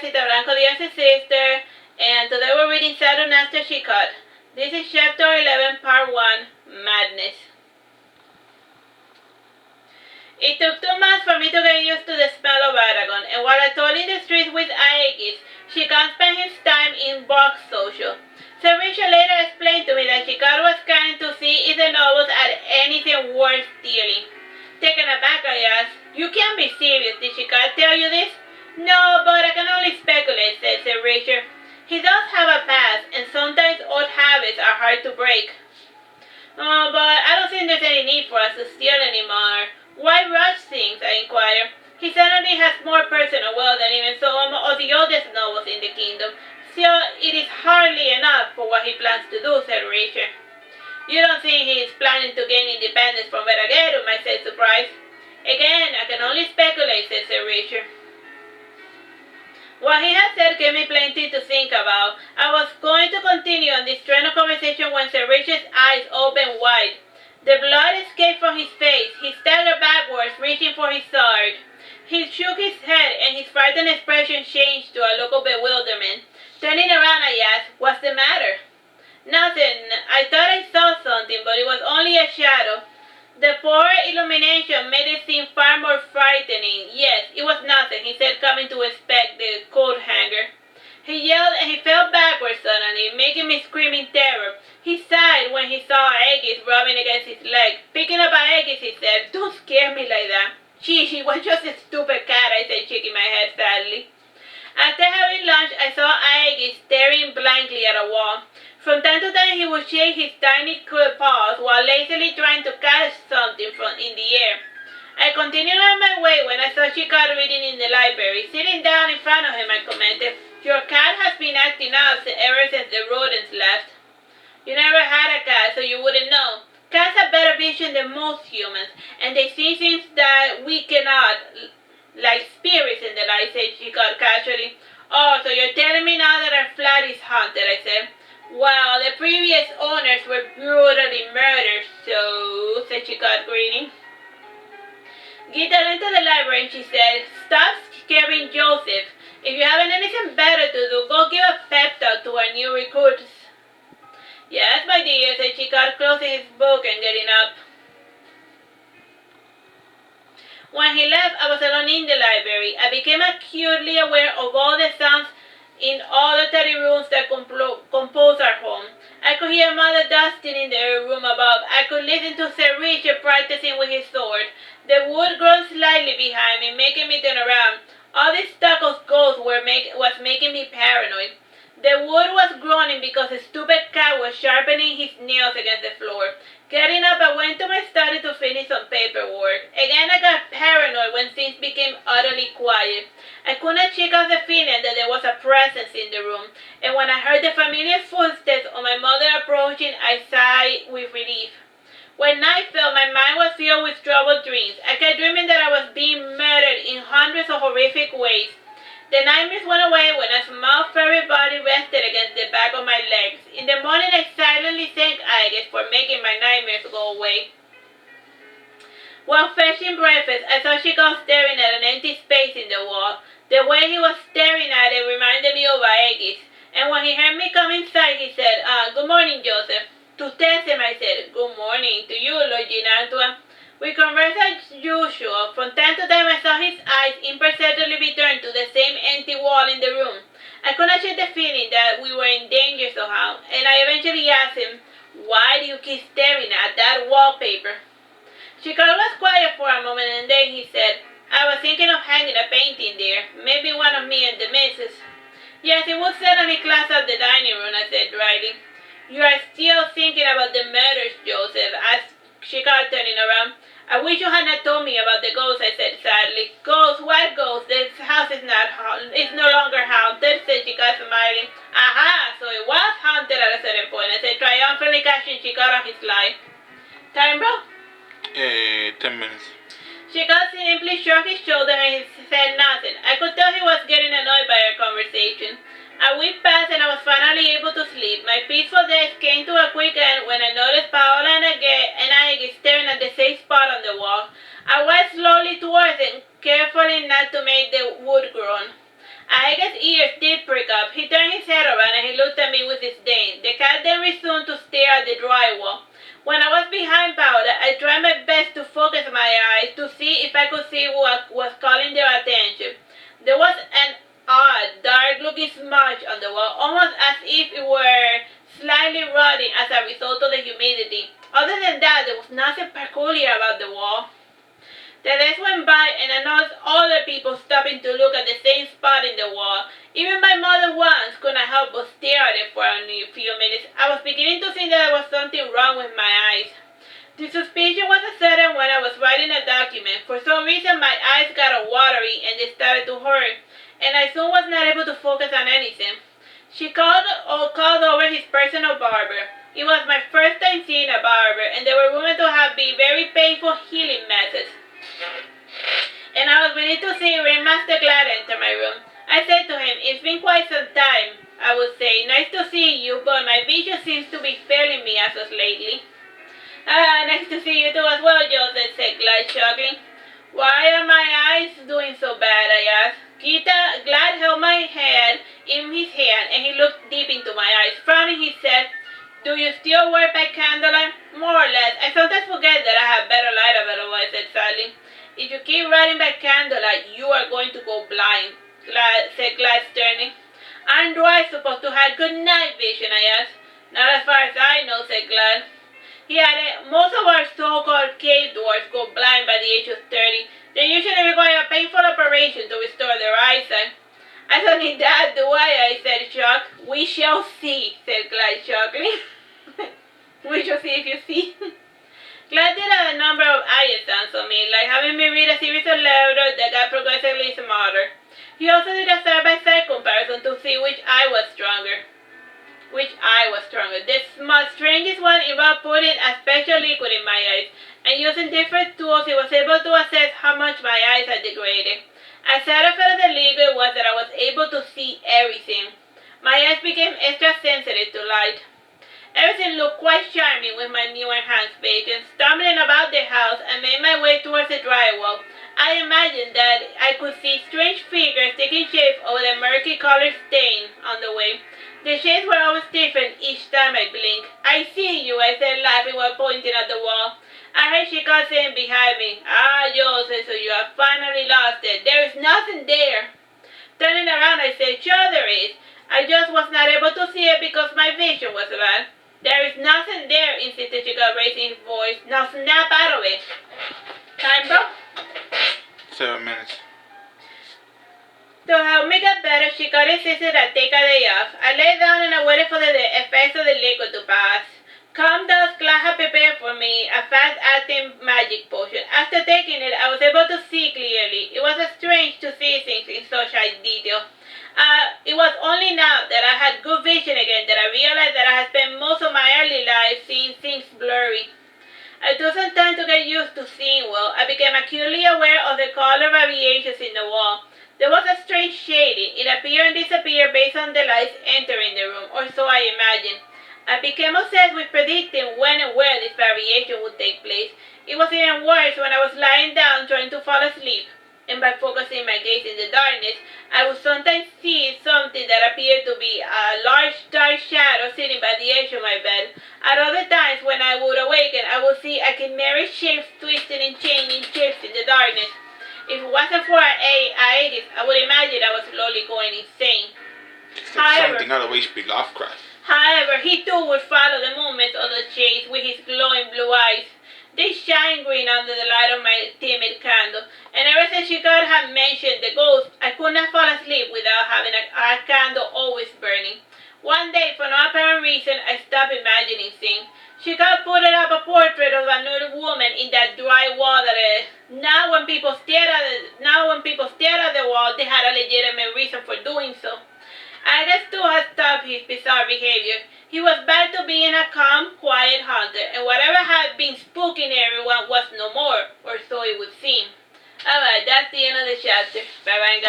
it's Aragon, Diaz's sister, and today we're reading Saturnastra, Chicot. This is Chapter 11, Part 1, Madness. It took 2 months for me to get used to the smell of Aragon, and while I toiled in the streets with Aegis, Chicot spent his time in box social. Serisha later explained to me that Chicot was scanning to see if the nobles had anything worth stealing. Taken aback, I asked, "You can't be serious. Did Chicot tell you this?" "No, but I can only speculate," said Serisha. "He does have a past, and sometimes old habits are hard to break." "Oh, but I don't think there's any need for us to steal anymore. Why rush things?" I inquired. "He certainly has more personal wealth than even some of the oldest nobles in the kingdom. Still, it is hardly enough for what he plans to do," said Richard. "You don't think he is planning to gain independence from Veragerung?" I said, surprised. "Again, I can only speculate," said Sir Richard. What he had said gave me plenty to think about. I was going to continue on this train of conversation when Sir Richard's eyes opened wide. The blood escaped from his face. He staggered backwards, reaching for his sword. He shook his head, and his frightened expression changed to a look of bewilderment. Turning around, I asked, "What's the matter?" "Nothing. I thought I saw something, but it was only a shadow." The poor illumination made it seem far more frightening. "Yes, it was nothing," he said, coming to inspect the coat hanger. He yelled and he fell backwards suddenly, making me scream in terror. He sighed when he saw Aegis rubbing against his leg. Picking up Aegis, he said, "Don't scare me like that." "She was just a stupid cat," I said, shaking my head sadly. After having lunch, I saw Aegis staring blankly at a wall. From time to time, he would shake his tiny paws while lazily trying to catch something from in the air. I continued on my way when I saw Chicot reading in the library. Sitting down in front of him, I commented, "Your cat has been acting up ever since the rodents left." "You never had a cat, so you wouldn't know. Cats have better vision than most humans, and they see things that we cannot, like spirits in the light," said Chicot casually. "Oh, so you're telling me now that our flat is haunted," I said. "Well, the previous owners were brutally murdered, so," said Chicot, grinning. Gita entered the library and she said, "Stop scaring Joseph. If you haven't anything better to do, go give a pep talk to our new recruits." "Yes, my dear," said Chicot, closing his book and getting up. When he left, I was alone in the library. I became acutely aware of all the sounds in all the 30 rooms that compose our home. I could hear Mother dusting in the room above. I could listen to Sir Richard practicing with his sword. The wood groaned slightly behind me, making me turn around. All this talk of ghosts was making me paranoid. The wood was groaning because the stupid cat was sharpening his nails against the floor. Getting up, I went to my study to finish some paperwork. Again, I got paranoid when things became utterly quiet. I could not shake off the feeling that there was a presence in the room, and when I heard the familiar footsteps of my mother approaching, I sighed with relief. When night fell, my mind was filled with troubled dreams. I kept dreaming that I was being murdered in hundreds of horrific ways. The nightmares went away when a small furry body rested against the back of my legs. In the morning, I silently thanked Aegis for making my nightmares go away. While fetching breakfast, I saw Chicot staring at an empty space in the wall. The way he was staring at it reminded me of Aegis. And when he heard me come inside, he said, "Good morning, Joseph." To test him, I said, "Good morning to you, Lord Jean-Antoine." We conversed as usual. From time to time, I saw his eyes imperceptibly return to the same empty wall in the room. I could not shake the feeling that we were in danger somehow, and I eventually asked him, "Why do you keep staring at that wallpaper?" Chicot was quiet for a moment, and then he said, "I was thinking of hanging a painting there, maybe one of me and the missus." "Yes, it would certainly class up the dining room," I said dryly. "You are still thinking about the murders, Joseph," asked Chicot, turning around. "I wish you had not told me about the ghosts," I said sadly. "Ghosts? What ghosts? This house is no longer haunted," said Chicot, smiling. "Aha, so it was haunted at a certain point," I said, triumphantly catching Chicot on his lie. "Time, bro?" 10 minutes. Chicot simply shrugged his shoulders and said nothing. I could tell he was getting annoyed by our conversation. A week passed and I was finally able to sleep. My peaceful days came to a quick end when I noticed Paola and Aegis staring at the same spot on the wall. I walked slowly towards them, carefully not to make the wood groan. Aegis' ears did prick up. He turned his head around and he looked at me with disdain. The cat then resumed to stare at the drywall. When I was behind Paula, I tried my best to focus my eyes to see if I could see what was calling their attention. There was an odd, dark-looking smudge on the wall, almost as if it were slightly rotting as a result of the humidity. Other than that, there was nothing peculiar about the wall. The days went by and I noticed other people stopping to look at the same spot in the wall. Even my mother once couldn't help but stare at it for a few minutes. I was beginning to think that there was something wrong with my eyes. The suspicion was sudden when I was writing a document. For some reason my eyes got all watery and they started to hurt, and I soon was not able to focus on anything. She called over his personal barber. It was my first time seeing a barber, and they were rumored to have been very painful healing methods. And I was beginning to see Ringmaster Glad enter my room. I said to him, "It's been quite some time," I would say. "Nice to see you, but my vision seems to be failing me as of lately." Nice to see you too as well, Joseph, said Glad, chuckling. "Why are my eyes doing so bad?" I asked. Glad held my head in his hand, and he looked deep into my eyes. Frowning, he said, "Do you still work by candlelight?" "More or less. I sometimes forget that I have better light available," I said sadly. "If you keep writing by candlelight, you are going to go blind," said Glad sternly. "Aren't I supposed to have good night vision?" I asked. "Not as far as I know," said Glad. He added, "Most of our so-called cave dwarfs go blind by the age of 30. They usually require a painful operation to restore their eyesight." "I don't need that, do I?" said, shocked. "We shall see," said Glad, chuckling. "We shall see if you see." Glad did a number of eye exams on me, like having me read a series of letters that got progressively smarter. He also did a side-by-side comparison to see which eye was stronger. The strangest one involved putting a special liquid in my eyes, and using different tools he was able to assess how much my eyes had degraded. A side effect of the liquid was that I was able to see everything. My eyes became extra sensitive to light. Everything looked quite charming with my new enhanced vision. Stumbling about the house, I made my way towards the drywall. I imagined that I could see strange figures taking shape over the murky-colored stain on the way. The shades were always different each time I blinked. "I see you," I said, laughing while pointing at the wall. I heard Chicot saying behind me, "Ah, Joseph, so you have finally lost it. There is nothing there." Turning around, I said, "Sure there is. I just was not able to see it because my vision was bad." "There is nothing there," insisted Chicot, raising his voice. "Now snap out of it." Time, bro? 7 minutes. To help me get better, Chicot insisted I take a day off. I lay down and I waited for the effects of the liquid to pass. Calm dusk, Glad had prepared for me a fast-acting magic potion. After taking it, I was able to see clearly. It was strange to see things in such high detail. It was only now that I had good vision again that I realized that I had spent most of my early life seeing things blurry. I took some time to get used to seeing well. I became acutely aware of the color variations in the wall. There was a strange shading. It appeared and disappeared based on the lights entering the room, or so I imagined. I became obsessed with predicting when and where this variation would take place. It was even worse when I was lying down trying to fall asleep, and by focusing my gaze in the darkness, I would sometimes see something that appeared to be a large dark shadow sitting by the edge of my bed. At other times, when I would awaken, I would see a chimeric shapes twisting and changing shapes in the darkness. If it wasn't for Aegis, I would imagine I was slowly going insane. Something out of H.P. Lovecraft. However, he too would follow the movements of the shades with his glowing blue eyes. They shine green under the light of my timid candle, and ever since Chicot had mentioned the ghost, I could not fall asleep without having a candle always burning. One day, for no apparent reason, I stopped imagining things. Chicot put up a portrait of a nude woman in that dry wall that now when people stared at the wall, they had a legitimate reason for doing so. Aegis too had stopped his bizarre behavior. He was back to being a calm, quiet hunter, and whatever had been spooking everyone was no more, or so it would seem. Alright, that's the end of the chapter. Bye bye.